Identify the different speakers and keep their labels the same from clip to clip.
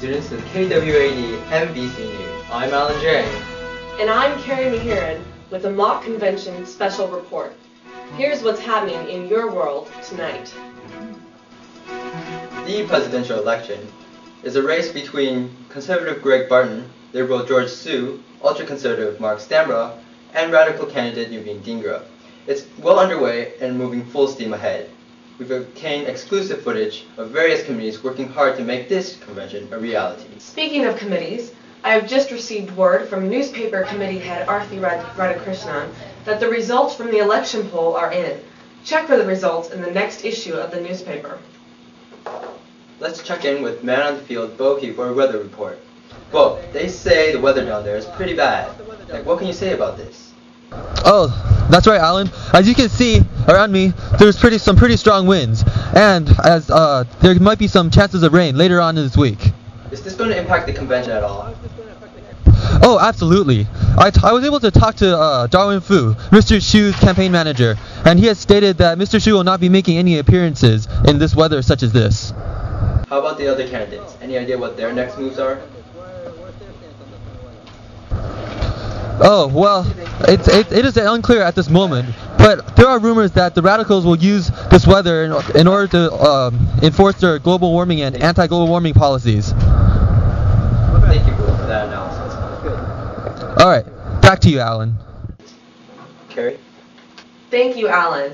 Speaker 1: students to the KWAD MBC News. I'm Alan J.
Speaker 2: And I'm Carrie Mahiran with a mock convention special report. Here's what's happening in your world tonight.
Speaker 1: The presidential election is a race between conservative Greg Barton, liberal George Su, ultra-conservative Mark Stamra, and radical candidate Nuveen Dhingra. It's well underway and moving full steam ahead. We've obtained exclusive footage of various committees working hard to make this convention a reality.
Speaker 2: Speaking of committees, I have just received word from newspaper committee head Arthi Radhakrishnan that the results from the election poll are in. Check for the results in the next issue of the newspaper.
Speaker 1: Let's check in with man on the field Boki for a weather report. Bo, they say the weather down there is pretty bad. What can you say about this?
Speaker 3: Oh, that's right, Alan. As you can see around me, there's some pretty strong winds, and as there might be some chances of rain later on in this week.
Speaker 1: Is this going to impact the convention at all?
Speaker 3: Oh, absolutely. I was able to talk to Darwin Fu, Mr. Shu's campaign manager, and he has stated that Mr. Shu will not be making any appearances in this weather such as this.
Speaker 1: How about the other candidates? Any idea what their next moves are?
Speaker 3: Oh, well, it is unclear at this moment, but there are rumors that the radicals will use this weather in order to enforce their global warming and anti-global warming policies.
Speaker 1: Thank you for that analysis. Good.
Speaker 3: All right, back to you, Alan.
Speaker 1: Carrie?
Speaker 2: Thank you, Alan.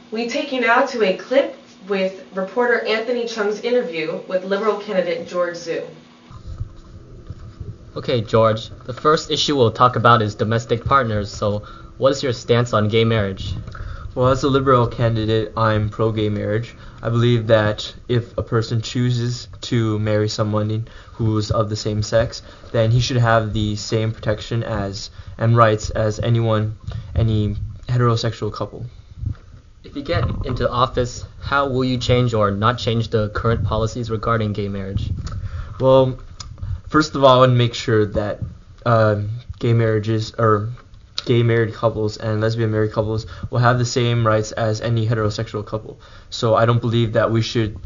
Speaker 2: We take you now to a clip with reporter Anthony Chung's interview with Liberal candidate George Zhu.
Speaker 4: Okay, George, the first issue we'll talk about is domestic partners, so what is your stance on gay marriage?
Speaker 5: Well, as a Liberal candidate, I'm pro-gay marriage. I believe that if a person chooses to marry someone who's of the same sex, then he should have the same protection and rights as any heterosexual couple.
Speaker 4: If you get into office, how will you change or not change the current policies regarding gay marriage?
Speaker 5: Well, first of all, I would make sure that gay married couples and lesbian married couples will have the same rights as any heterosexual couple. So I don't believe that we should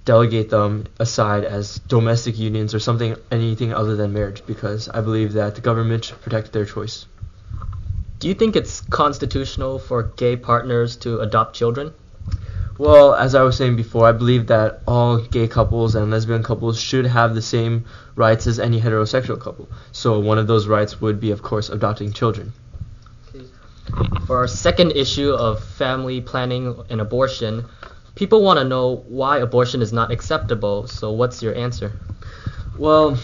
Speaker 5: delegate them aside as domestic unions or anything other than marriage, because I believe that the government should protect their choice.
Speaker 4: Do you think it's constitutional for gay partners to adopt children?
Speaker 5: Well, as I was saying before, I believe that all gay couples and lesbian couples should have the same rights as any heterosexual couple. So one of those rights would be, of course, adopting children.
Speaker 4: For our second issue of family planning and abortion, people want to know why abortion is not acceptable, so what's your answer?
Speaker 5: Well,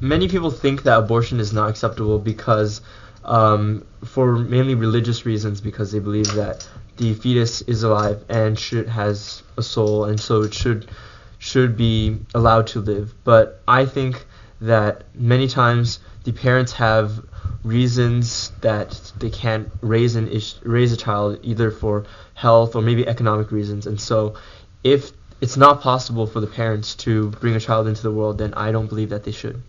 Speaker 5: many people think that abortion is not acceptable because, for mainly religious reasons, because they believe that the fetus is alive and has a soul, and so it should be allowed to live. But I think that many times the parents have reasons that they can't raise a child, either for health or maybe economic reasons. And so if it's not possible for the parents to bring a child into the world, then I don't believe that they should.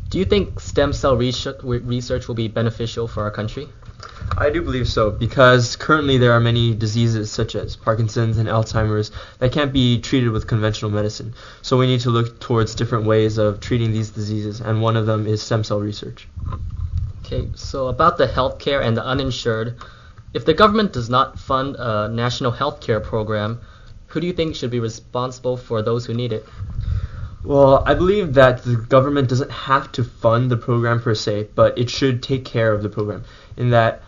Speaker 4: Do you think stem cell research will be beneficial for our country?
Speaker 5: I do believe so, because currently there are many diseases such as Parkinson's and Alzheimer's that can't be treated with conventional medicine. So we need to look towards different ways of treating these diseases, and one of them is stem cell research.
Speaker 4: Okay, so about the healthcare and the uninsured, if the government does not fund a national healthcare program, who do you think should be responsible for those who need it?
Speaker 5: Well, I believe that the government doesn't have to fund the program per se, but it should take care of the program, in that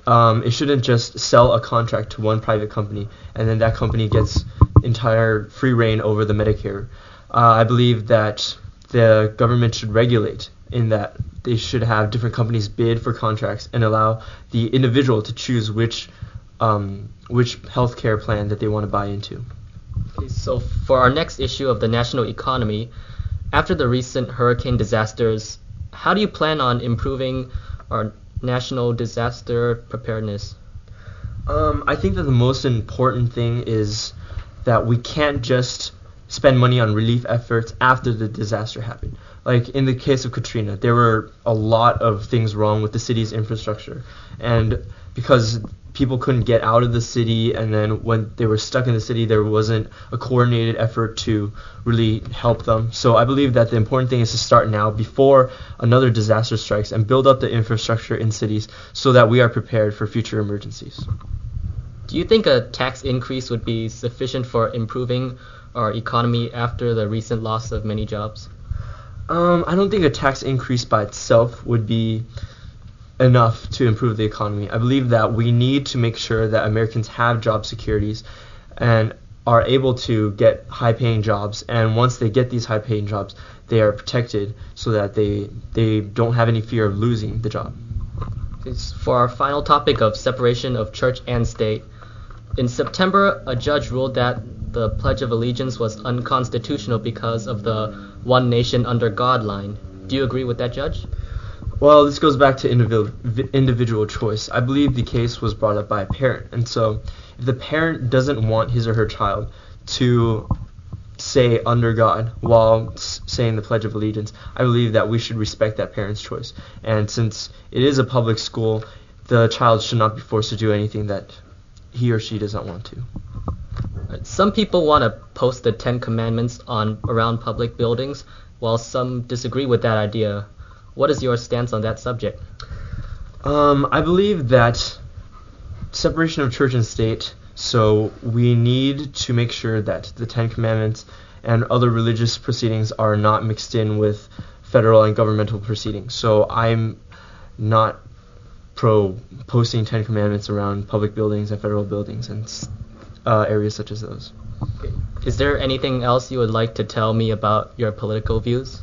Speaker 5: it shouldn't just sell a contract to one private company and then that company gets entire free reign over the Medicare. I believe that the government should regulate, in that they should have different companies bid for contracts and allow the individual to choose which healthcare plan that they want to buy into.
Speaker 4: Okay, so for our next issue of the national economy, after the recent hurricane disasters, how do you plan on improving our national disaster preparedness?
Speaker 5: I think that the most important thing is that we can't just spend money on relief efforts after the disaster happened. Like in the case of Katrina, there were a lot of things wrong with the city's infrastructure, and because people couldn't get out of the city, and then when they were stuck in the city, there wasn't a coordinated effort to really help them. So I believe that the important thing is to start now before another disaster strikes and build up the infrastructure in cities so that we are prepared for future emergencies.
Speaker 4: Do you think a tax increase would be sufficient for improving our economy after the recent loss of many jobs?
Speaker 5: I don't think a tax increase by itself would be enough to improve the economy. I believe that we need to make sure that Americans have job securities and are able to get high-paying jobs. And once they get these high-paying jobs, they are protected so that they don't have any fear of losing the job.
Speaker 4: For our final topic of separation of church and state, in September, a judge ruled that the Pledge of Allegiance was unconstitutional because of the One Nation Under God line. Do you agree with that judge?
Speaker 5: Well, this goes back to individual choice. I believe the case was brought up by a parent, and so if the parent doesn't want his or her child to say under God while saying the Pledge of Allegiance, I believe that we should respect that parent's choice. And since it is a public school, the child should not be forced to do anything that he or she doesn't want to.
Speaker 4: Some people want to post the Ten Commandments around public buildings, while some disagree with that idea. What is your stance on that subject?
Speaker 5: I believe that separation of church and state, so we need to make sure that the Ten Commandments and other religious proceedings are not mixed in with federal and governmental proceedings. So I'm not pro posting Ten Commandments around public buildings and federal buildings and areas such as those.
Speaker 4: Is there anything else you would like to tell me about your political views?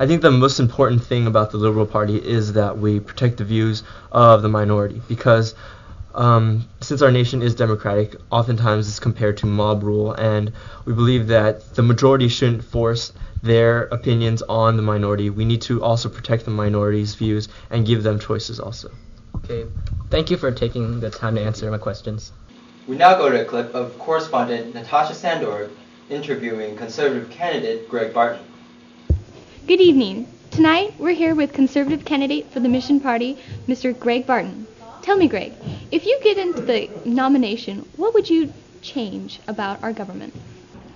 Speaker 5: I think the most important thing about the Liberal Party is that we protect the views of the minority, because since our nation is democratic, oftentimes it's compared to mob rule, and we believe that the majority shouldn't force their opinions on the minority. We need to also protect the minority's views and give them choices also.
Speaker 4: Okay, thank you for taking the time to answer my questions.
Speaker 1: We now go to a clip of correspondent Natasha Sandor interviewing Conservative candidate Greg Barton.
Speaker 6: Good evening. Tonight, we're here with Conservative candidate for the Mission Party, Mr. Greg Barton. Tell me, Greg, if you get into the nomination, what would you change about our government?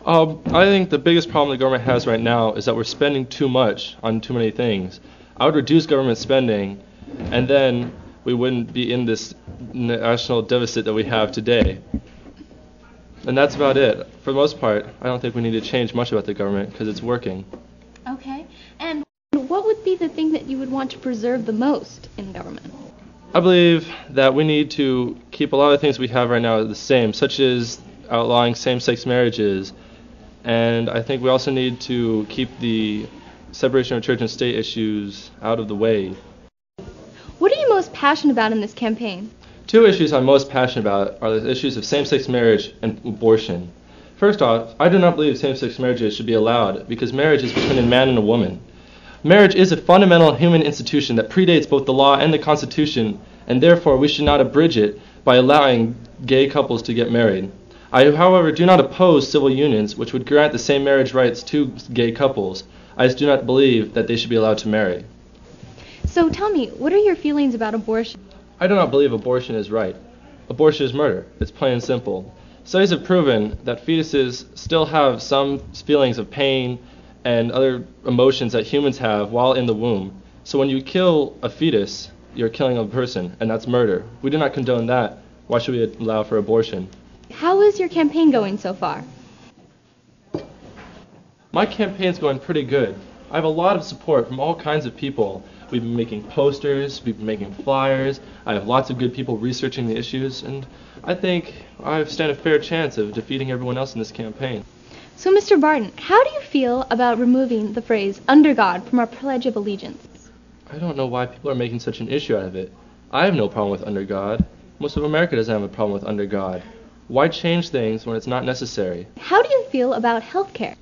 Speaker 7: I think the biggest problem the government has right now is that we're spending too much on too many things. I would reduce government spending, and then we wouldn't be in this national deficit that we have today. And that's about it. For the most part, I don't think we need to change much about the government because it's working.
Speaker 6: Okay. And what would be the thing that you would want to preserve the most in government?
Speaker 7: I believe that we need to keep a lot of things we have right now the same, such as outlawing same-sex marriages. And I think we also need to keep the separation of church and state issues out of the way.
Speaker 6: What are you most passionate about in this campaign?
Speaker 7: Two issues I'm most passionate about are the issues of same-sex marriage and abortion. First off, I do not believe same-sex marriages should be allowed because marriage is between a man and a woman. Marriage is a fundamental human institution that predates both the law and the Constitution, and therefore we should not abridge it by allowing gay couples to get married. I, however, do not oppose civil unions which would grant the same marriage rights to gay couples. I just do not believe that they should be allowed to marry.
Speaker 6: So tell me, what are your feelings about abortion?
Speaker 7: I do not believe abortion is right. Abortion is murder. It's plain and simple. Studies have proven that fetuses still have some feelings of pain and other emotions that humans have while in the womb. So when you kill a fetus, you're killing a person, and that's murder. We do not condone that. Why should we allow for abortion?
Speaker 6: How is your campaign going so far?
Speaker 7: My campaign's going pretty good. I have a lot of support from all kinds of people. We've been making posters, we've been making flyers, I have lots of good people researching the issues, and I think I stand a fair chance of defeating everyone else in this campaign.
Speaker 6: So, Mr. Barton, how do you feel about removing the phrase under God from our Pledge of Allegiance?
Speaker 7: I don't know why people are making such an issue out of it. I have no problem with under God. Most of America doesn't have a problem with under God. Why change things when it's not necessary?
Speaker 6: How do you feel about health care?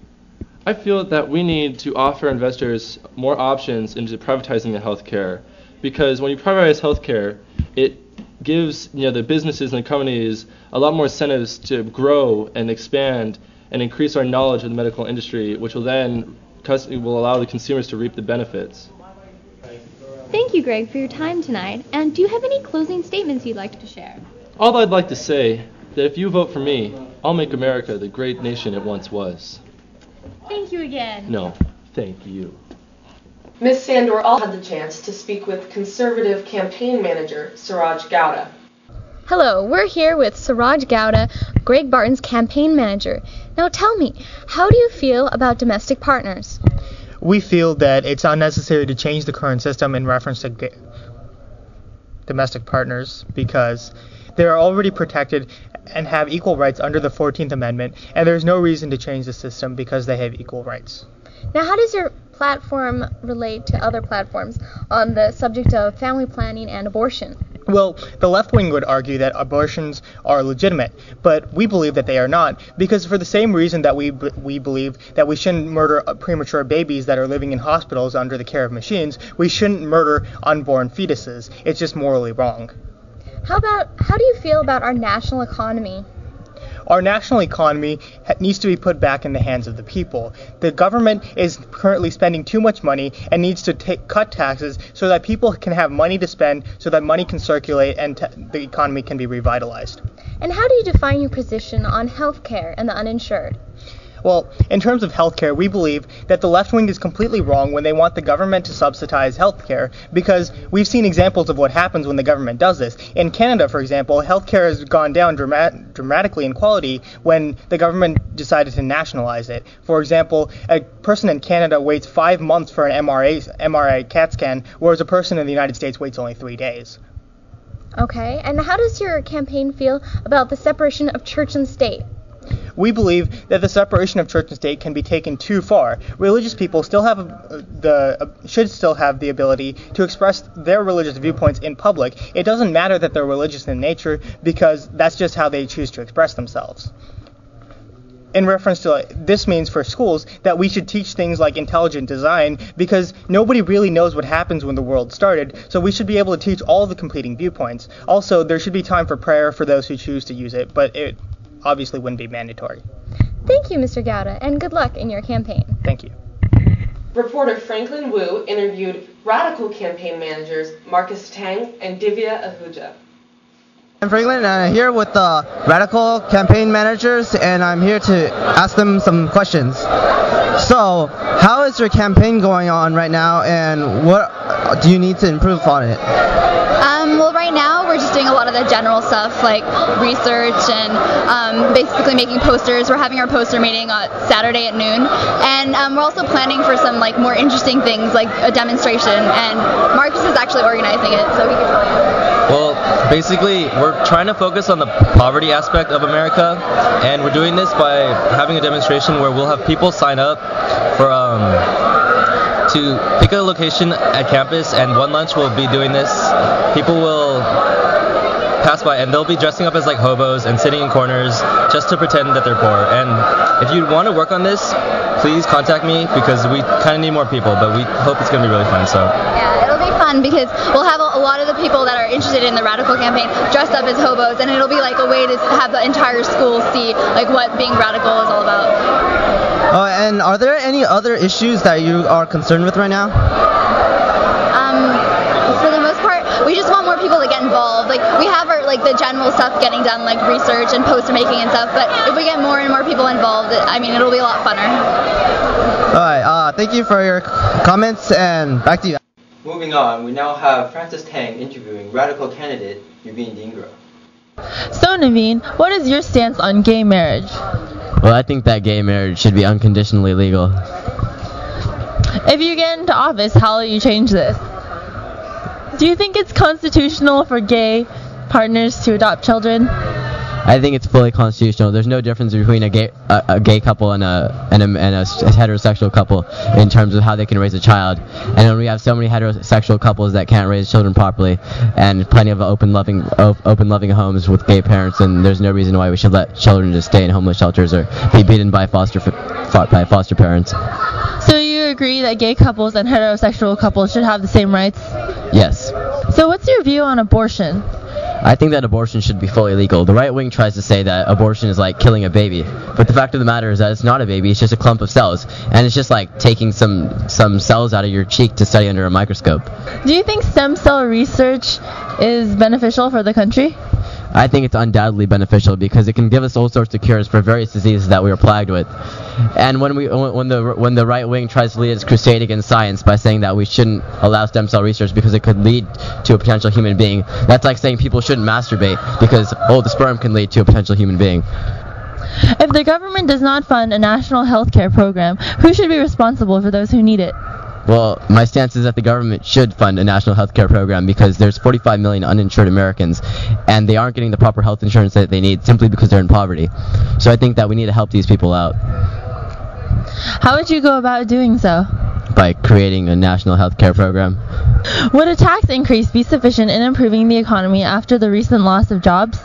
Speaker 7: I feel that we need to offer investors more options into privatizing the healthcare, because when you privatize healthcare, it gives the businesses and the companies a lot more incentives to grow and expand and increase our knowledge of the medical industry, which will then will allow the consumers to reap the benefits.
Speaker 6: Thank Thank you, Greg, for your time tonight. And do you have any closing statements you'd like to share?
Speaker 7: All I'd like to say that if you vote for me, I'll make America the great nation it once was.
Speaker 6: Thank you again.
Speaker 7: No, thank you.
Speaker 2: Ms. Sandor also had the chance to speak with Conservative campaign manager Suraj Gowda.
Speaker 6: Hello, we're here with Suraj Gowda, Greg Barton's campaign manager. Now tell me, how do you feel about domestic partners?
Speaker 8: We feel that it's unnecessary to change the current system in reference to domestic partners because they are already protected and have equal rights under the 14th Amendment, and there's no reason to change the system because they have equal rights.
Speaker 6: Now, how does your platform relate to other platforms on the subject of family planning and abortion?
Speaker 8: Well, the left wing would argue that abortions are legitimate, but we believe that they are not, because for the same reason that we believe that we shouldn't murder premature babies that are living in hospitals under the care of machines, we shouldn't murder unborn fetuses. It's just morally wrong.
Speaker 6: How do you feel about our national economy?
Speaker 8: Our national economy needs to be put back in the hands of the people. The government is currently spending too much money and needs to cut taxes so that people can have money to spend, so that money can circulate and the economy can be revitalized.
Speaker 6: And how do you define your position on health care and the uninsured?
Speaker 8: Well, in terms of healthcare, we believe that the left wing is completely wrong when they want the government to subsidize healthcare, because we've seen examples of what happens when the government does this. In Canada, for example, healthcare has gone down dramatically in quality when the government decided to nationalize it. For example, a person in Canada waits 5 months for an MRI CAT scan, whereas a person in the United States waits only 3 days.
Speaker 6: Okay, and how does your campaign feel about the separation of church and state?
Speaker 8: We believe that the separation of church and state can be taken too far. Religious people still have should still have the ability to express their religious viewpoints in public. It doesn't matter that they're religious in nature, because that's just how they choose to express themselves. In reference to this means for schools that we should teach things like intelligent design, because nobody really knows what happens when the world started, so we should be able to teach all the competing viewpoints. Also, there should be time for prayer for those who choose to use it, but it obviously wouldn't be mandatory.
Speaker 6: Thank you, Mr. Gowda, and good luck in your campaign.
Speaker 8: Thank you.
Speaker 2: Reporter Franklin Wu interviewed Radical campaign managers Marcus Tang and Divya Ahuja.
Speaker 3: I'm Franklin, and I'm here with the Radical campaign managers, and I'm here to ask them some questions. So, how is your campaign going on right now, and what do you need to improve on it?
Speaker 9: Well, right now we're just doing a lot of the general stuff like research and basically making posters. We're having our poster meeting on Saturday at noon, and we're also planning for some like more interesting things like a demonstration. And Marcus is actually organizing it, so he can tell you.
Speaker 10: Well, basically we're trying to focus on the poverty aspect of America, and we're doing this by having a demonstration where we'll have people sign up for to pick a location at campus, and one lunch we'll be doing this. People will pass by and they'll be dressing up as like hobos and sitting in corners just to pretend that they're poor. And if you want to work on this, please contact me, because we kind of need more people, but we hope it's going to be really fun. So
Speaker 9: yeah, it'll be fun because we'll have a lot of the people that are interested in the Radical campaign dressed up as hobos, and it'll be like a way to have the entire school see like what being radical is all about.
Speaker 3: And are there any other issues that you are concerned with right now?
Speaker 9: For the most part, we just want more people to get involved. Like we have our like the general stuff getting done, like research and poster making and stuff. But if we get more and more people involved, I mean, it'll be a lot funner.
Speaker 3: All right. Thank you for your comments, and back to you.
Speaker 1: Moving on, we now have Francis Tang interviewing Radical candidate Naveen Dhingra.
Speaker 11: So Naveen, what is your stance on gay marriage?
Speaker 12: Well, I think that gay marriage should be unconditionally legal.
Speaker 11: If you get into office, how will you change this? Do you think it's constitutional for gay partners to adopt children?
Speaker 12: I think it's fully constitutional. There's no difference between a gay couple and a heterosexual couple in terms of how they can raise a child. And when we have so many heterosexual couples that can't raise children properly, and plenty of open loving homes with gay parents, and there's no reason why we should let children just stay in homeless shelters or be beaten by foster parents.
Speaker 11: So you agree that gay couples and heterosexual couples should have the same rights?
Speaker 12: Yes.
Speaker 11: So what's your view on abortion?
Speaker 12: I think that abortion should be fully legal. The right wing tries to say that abortion is like killing a baby, but the fact of the matter is that it's not a baby, it's just a clump of cells, and it's just like taking some cells out of your cheek to study under a microscope.
Speaker 11: Do you think stem cell research is beneficial for the country?
Speaker 12: I think it's undoubtedly beneficial because it can give us all sorts of cures for various diseases that we are plagued with. And when the right wing tries to lead its crusade against science by saying that we shouldn't allow stem cell research because it could lead to a potential human being, that's like saying people shouldn't masturbate because the sperm can lead to a potential human being.
Speaker 11: If the government does not fund a national health care program, who should be responsible for those who need it?
Speaker 12: Well, my stance is that the government should fund a national health care program because there's 45 million uninsured Americans, and they aren't getting the proper health insurance that they need simply because they're in poverty. So I think that we need to help these people out.
Speaker 11: How would you go about doing so?
Speaker 12: By creating a national health care program.
Speaker 11: Would a tax increase be sufficient in improving the economy after the recent loss of jobs?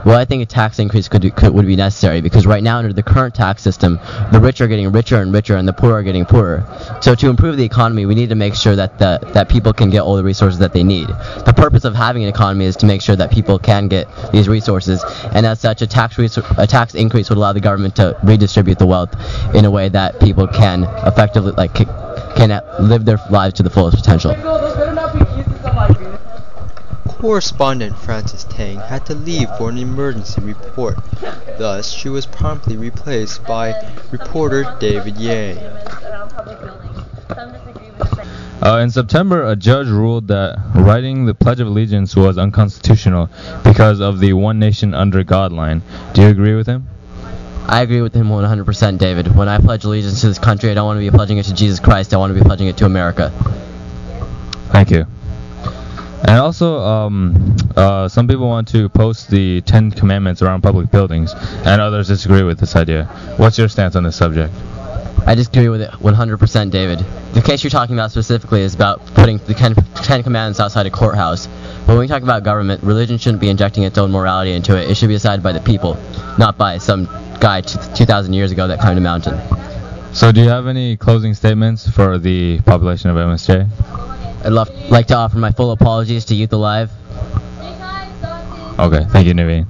Speaker 12: Well, I think a tax increase would be necessary because right now under the current tax system, the rich are getting richer and richer and the poor are getting poorer. So to improve the economy, we need to make sure that people can get all the resources that they need. The purpose of having an economy is to make sure that people can get these resources, and as such, a tax increase would allow the government to redistribute the wealth in a way that people can effectively can live their lives to the fullest potential.
Speaker 1: Correspondent Frances Tang had to leave for an emergency report. Thus, she was promptly replaced by reporter David Yang.
Speaker 13: In September, a judge ruled that writing the Pledge of Allegiance was unconstitutional because of the One Nation Under God line. Do you agree with him?
Speaker 12: I agree with him 100%, David. When I pledge allegiance to this country, I don't want to be pledging it to Jesus Christ. I want to be pledging it to America.
Speaker 13: Thank you. And also, some people want to post the 10 Commandments around public buildings, and others disagree with this idea. What's your stance on this subject?
Speaker 12: I disagree with it 100%, David. The case you're talking about specifically is about putting the 10 Commandments outside a courthouse. But when we talk about government, religion shouldn't be injecting its own morality into it. It should be decided by the people, not by some guy 2,000 years ago that climbed a mountain.
Speaker 13: So do you have any closing statements for the population of MSJ?
Speaker 12: I'd like to offer my full apologies to Youth Alive.
Speaker 13: Okay, thank you, Naveen.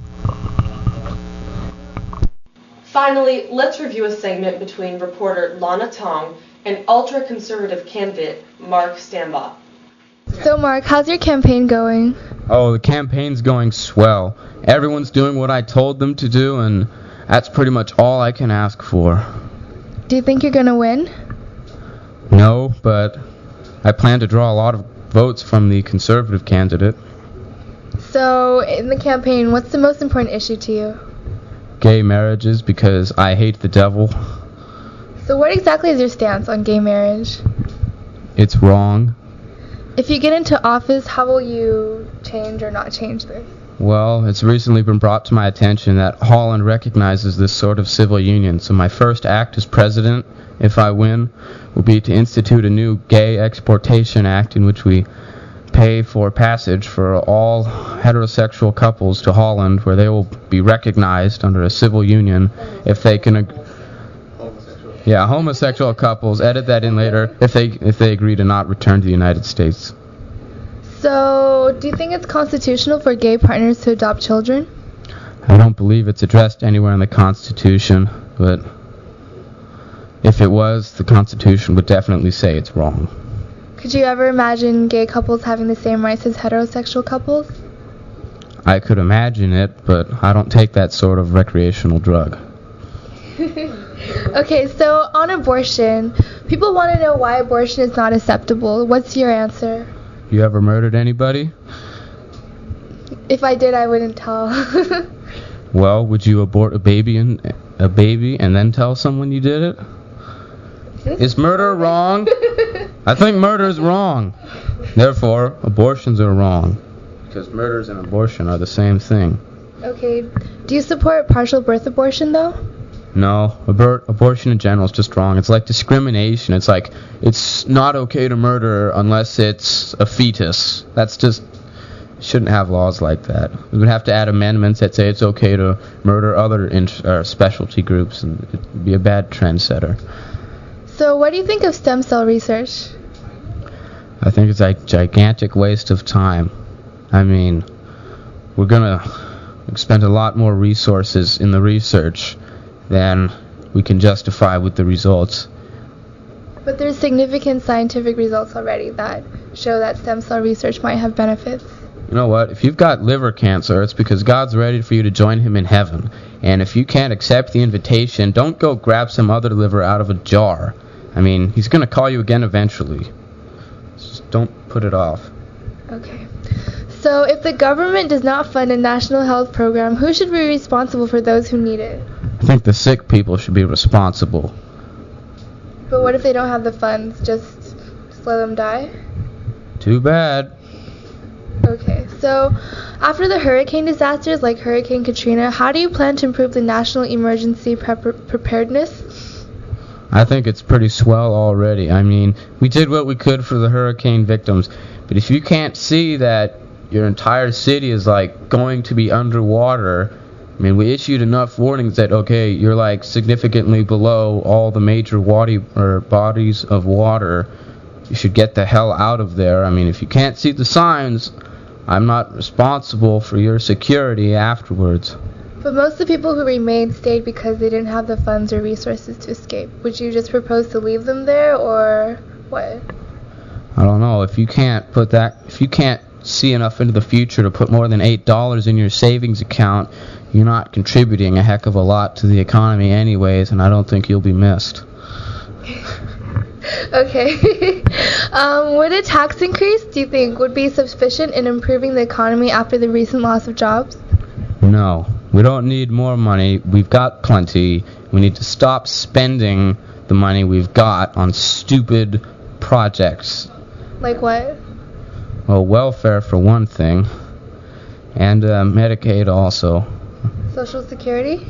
Speaker 2: Finally, let's review a segment between reporter Lana Tong and ultra-conservative candidate Mark Stambaugh.
Speaker 14: So Mark, how's your campaign going?
Speaker 15: Oh, the campaign's going swell. Everyone's doing what I told them to do, and that's pretty much all I can ask for.
Speaker 14: Do you think you're gonna win?
Speaker 15: No, but I plan to draw a lot of votes from the conservative candidate.
Speaker 14: So, in the campaign, what's the most important issue to you?
Speaker 15: Gay marriages, because I hate the devil.
Speaker 14: So what exactly is your stance on gay marriage?
Speaker 15: It's wrong.
Speaker 14: If you get into office, how will you change or not change this?
Speaker 15: Well, it's recently been brought to my attention that Holland recognizes this sort of civil union, so my first act as president, if I win, will be to institute a new gay exportation act in which we pay for passage for all heterosexual couples to Holland, where they will be recognized under a civil union if they can homosexual couples, edit that in later, if they agree to not return to the United States.
Speaker 14: So, do you think it's constitutional for gay partners to adopt children?
Speaker 15: I don't believe it's addressed anywhere in the Constitution, but if it was, the Constitution would definitely say it's wrong.
Speaker 14: Could you ever imagine gay couples having the same rights as heterosexual couples?
Speaker 15: I could imagine it, but I don't take that sort of recreational drug.
Speaker 14: Okay, so on abortion, people want to know why abortion is not acceptable. What's your answer?
Speaker 15: You ever murdered anybody?
Speaker 14: If I did, I wouldn't tell.
Speaker 15: Well, would you abort a baby and then tell someone you did it? Is murder wrong? I think murder is wrong. Therefore, abortions are wrong. Because murders and abortion are the same thing.
Speaker 14: Okay, do you support partial birth abortion though?
Speaker 15: No, abortion in general is just wrong. It's like discrimination. It's like, it's not okay to murder unless it's a fetus. That's just, shouldn't have laws like that. We would have to add amendments that say it's okay to murder other specialty groups, and it would be a bad trendsetter.
Speaker 14: So what do you think of stem cell research?
Speaker 15: I think it's a gigantic waste of time. I mean, we're going to expend a lot more resources in the research than we can justify with the results.
Speaker 14: But there's significant scientific results already that show that stem cell research might have benefits.
Speaker 15: You know what? If you've got liver cancer, it's because God's ready for you to join him in heaven. And if you can't accept the invitation, don't go grab some other liver out of a jar. I mean, he's going to call you again eventually. Just don't put it off.
Speaker 14: Okay. So if the government does not fund a national health program, who should be responsible for those who need it?
Speaker 15: I think the sick people should be responsible.
Speaker 14: But what if they don't have the funds? Just let them die?
Speaker 15: Too bad.
Speaker 14: Okay, so after the hurricane disasters like Hurricane Katrina, how do you plan to improve the national emergency preparedness?
Speaker 15: I think it's pretty swell already. I mean, we did what we could for the hurricane victims, but if you can't see that your entire city is like going to be underwater, I mean, we issued enough warnings that, okay, you're like significantly below all the major bodies of water. You should get the hell out of there. I mean, if you can't see the signs, I'm not responsible for your security afterwards.
Speaker 14: But most of the people who remained stayed because they didn't have the funds or resources to escape. Would you just propose to leave them there, or what?
Speaker 15: I don't know. If you can't see enough into the future to put more than $8 in your savings account, you're not contributing a heck of a lot to the economy anyways, and I don't think you'll be missed.
Speaker 14: Okay. Would a tax increase, do you think, would be sufficient in improving the economy after the recent loss of jobs?
Speaker 15: No. We don't need more money. We've got plenty. We need to stop spending the money we've got on stupid projects.
Speaker 14: Like what?
Speaker 15: Well, welfare for one thing, and Medicaid also.
Speaker 14: Social Security?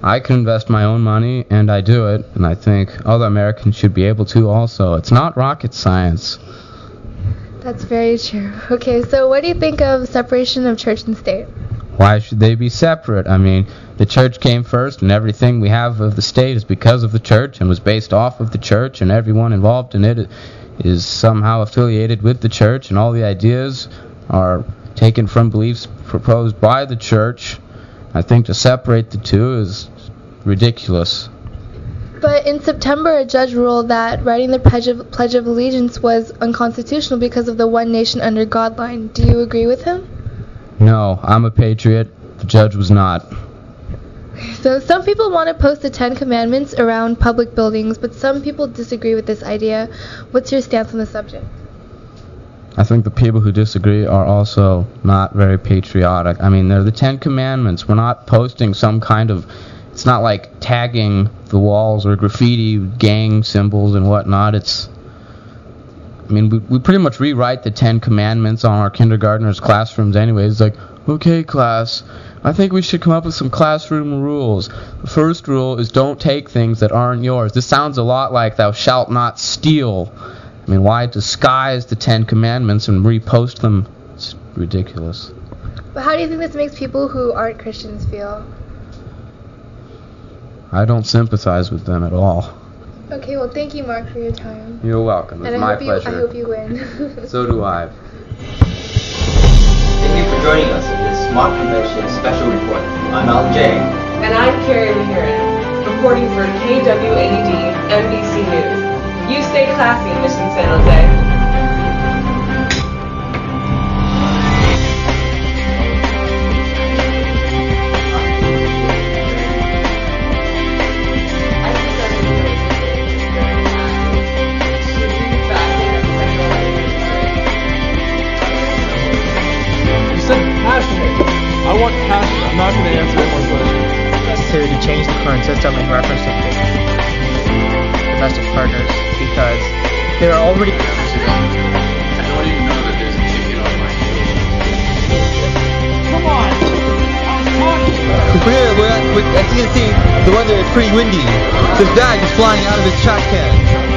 Speaker 15: I can invest my own money, and I do it, and I think other Americans should be able to also. It's not rocket science.
Speaker 14: That's very true. Okay, so what do you think of separation of church and state?
Speaker 15: Why should they be separate? I mean, the church came first, and everything we have of the state is because of the church and was based off of the church, and everyone involved in it is somehow affiliated with the church, and all the ideas are taken from beliefs proposed by the church. I think to separate the two is ridiculous.
Speaker 14: But in September, a judge ruled that writing the Pledge of Allegiance was unconstitutional because of the one nation under God line. Do you agree with him?
Speaker 15: No, I'm a patriot. The judge was not.
Speaker 14: So some people want to post the 10 Commandments around public buildings, but some people disagree with this idea. What's your stance on the subject?
Speaker 15: I think the people who disagree are also not very patriotic. I mean, they're the 10 Commandments. We're not posting some kind of... It's not like tagging the walls or graffiti, gang symbols and whatnot. It's... I mean, we pretty much rewrite the 10 Commandments on our kindergartners' classrooms anyways. It's like, okay, class, I think we should come up with some classroom rules. The first rule is don't take things that aren't yours. This sounds a lot like thou shalt not steal. I mean, why disguise the 10 Commandments and repost them? It's ridiculous.
Speaker 14: But how do you think this makes people who aren't Christians feel?
Speaker 15: I don't sympathize with them at all.
Speaker 14: Okay, well, thank you, Mark, for your time.
Speaker 15: You're welcome. It's my pleasure.
Speaker 14: I hope you win.
Speaker 15: So do I.
Speaker 1: Thank you for joining us in this mock convention special report. I'm Alan J.
Speaker 2: And I'm Carrie Mahiran, reporting for KWAD NBC News. You stay classy, Mission San Jose.
Speaker 7: I want passion. I'm not going to answer any more questions.
Speaker 8: Necessary to change the current system in reference to domestic partners because there are already.
Speaker 15: I don't even know that there's a chicken on my head.
Speaker 7: Come on!
Speaker 3: As you can see, the weather is pretty windy. This bag is flying out of his trash can.